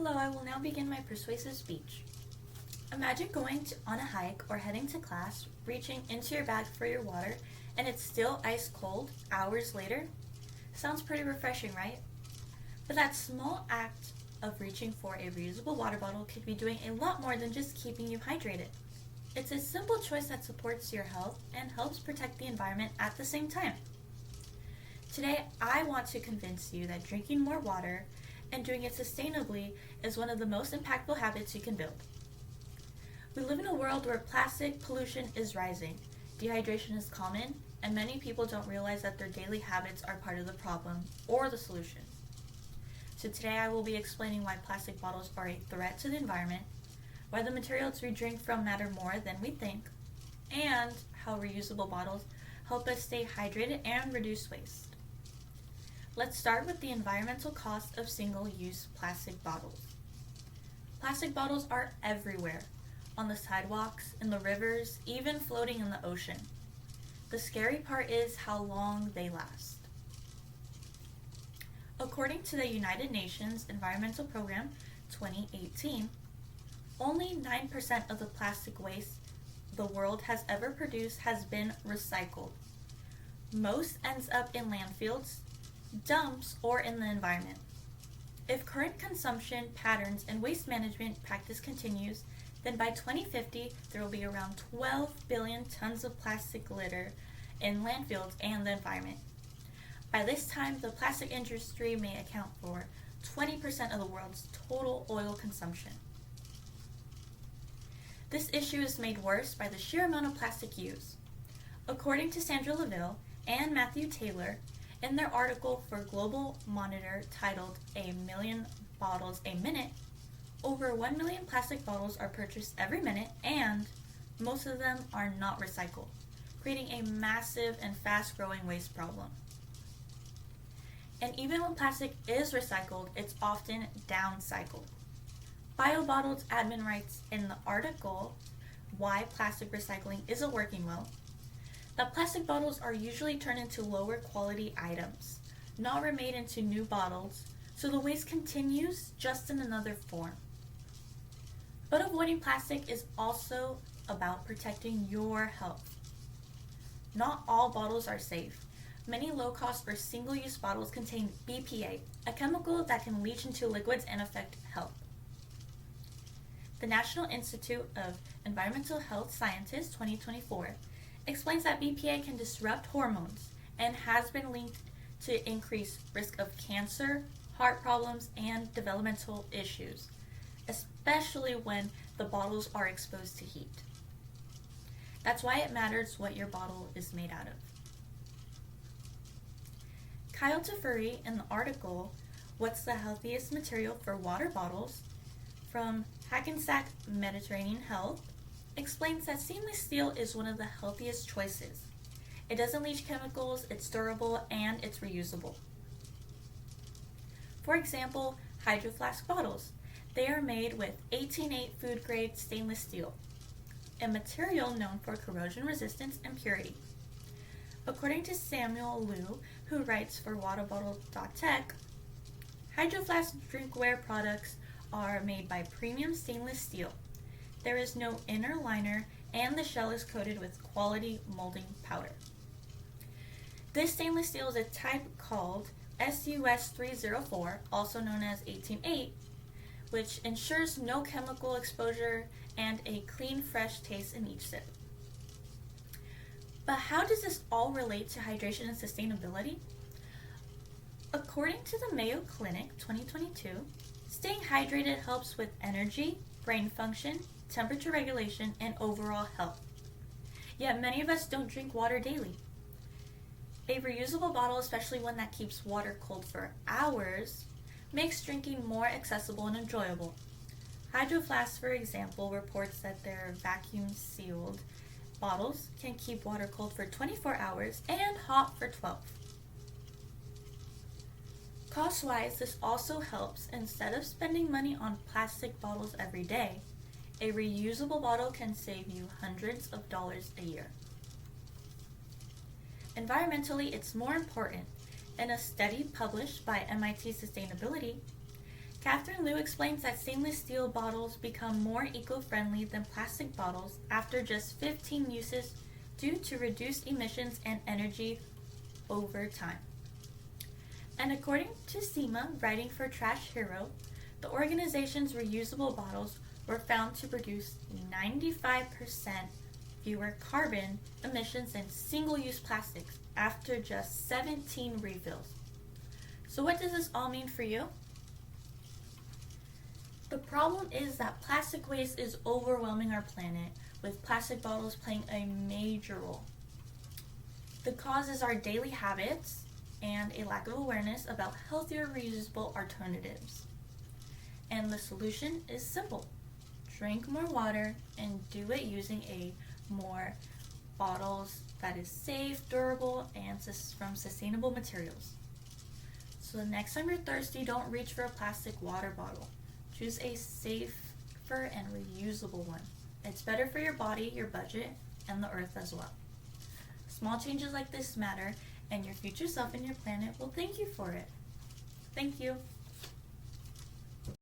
Hello, I will now begin my persuasive speech. Imagine going on a hike or heading to class, reaching into your bag for your water, and it's still ice cold hours later. Sounds pretty refreshing, right? But that small act of reaching for a reusable water bottle could be doing a lot more than just keeping you hydrated. It's a simple choice that supports your health and helps protect the environment at the same time. Today, I want to convince you that drinking more water and doing it sustainably is one of the most impactful habits you can build. We live in a world where plastic pollution is rising, dehydration is common, and many people don't realize that their daily habits are part of the problem or the solution. So today I will be explaining why plastic bottles are a threat to the environment, why the materials we drink from matter more than we think, and how reusable bottles help us stay hydrated and reduce waste. Let's start with the environmental cost of single-use plastic bottles. Plastic bottles are everywhere, on the sidewalks, in the rivers, even floating in the ocean. The scary part is how long they last. According to the United Nations Environmental Program 2018, only 9% of the plastic waste the world has ever produced has been recycled. Most ends up in landfills, dumps, or in the environment. If current consumption patterns and waste management practice continues, then by 2050 there will be around 12 billion tons of plastic litter in landfills and the environment. By this time, the plastic industry may account for 20% of the world's total oil consumption. This issue is made worse by the sheer amount of plastic used. According to Sandra Laville and Matthew Taylor, in their article for Global Monitor titled "A Million Bottles a Minute," over 1 million plastic bottles are purchased every minute, and most of them are not recycled, creating a massive and fast-growing waste problem. And even when plastic is recycled, it's often downcycled. BioBottles admin writes in the article "Why Plastic Recycling Isn't Working Well" that plastic bottles are usually turned into lower quality items, not remade into new bottles, so the waste continues just in another form. But avoiding plastic is also about protecting your health. Not all bottles are safe. Many low-cost or single-use bottles contain BPA, a chemical that can leach into liquids and affect health. The National Institute of Environmental Health Sciences 2024 explains that BPA can disrupt hormones and has been linked to increased risk of cancer, heart problems, and developmental issues, especially when the bottles are exposed to heat. That's why it matters what your bottle is made out of. Kyle Tafuri, in the article "What's the Healthiest Material for Water Bottles?" from Hackensack Mediterranean Health, explains that stainless steel is one of the healthiest choices. It doesn't leach chemicals, it's durable, and it's reusable. For example, Hydro Flask bottles. They are made with 18-8 food-grade stainless steel, a material known for corrosion resistance and purity. According to Samuel Liu, who writes for waterbottle.tech, Hydro Flask drinkware products are made by premium stainless steel. There is no inner liner, and the shell is coated with quality molding powder. This stainless steel is a type called SUS304, also known as 18-8, which ensures no chemical exposure and a clean, fresh taste in each sip. But how does this all relate to hydration and sustainability? According to the Mayo Clinic 2022, staying hydrated helps with energy, brain function, temperature regulation, and overall health. Yet many of us don't drink water daily. A reusable bottle, especially one that keeps water cold for hours, makes drinking more accessible and enjoyable. Hydro Flask, for example, reports that their vacuum-sealed bottles can keep water cold for 24 hours and hot for 12. Cost-wise, this also helps. Instead of spending money on plastic bottles every day, a reusable bottle can save you hundreds of dollars a year. Environmentally, it's more important. In a study published by MIT Sustainability, Catherine Liu explains that stainless steel bottles become more eco-friendly than plastic bottles after just 15 uses due to reduced emissions and energy over time. And according to SEMA, writing for Trash Hero, the organization's reusable bottles were found to produce 95% fewer carbon emissions than single-use plastics after just 17 refills. So what does this all mean for you? The problem is that plastic waste is overwhelming our planet, with plastic bottles playing a major role. The cause is our daily habits and a lack of awareness about healthier reusable alternatives. And the solution is simple. Drink more water and do it using a more bottles that is safe, durable, and from sustainable materials. So the next time you're thirsty, don't reach for a plastic water bottle. Choose a safer and reusable one. It's better for your body, your budget, and the earth as well. Small changes like this matter, and your future self and your planet will thank you for it. Thank you.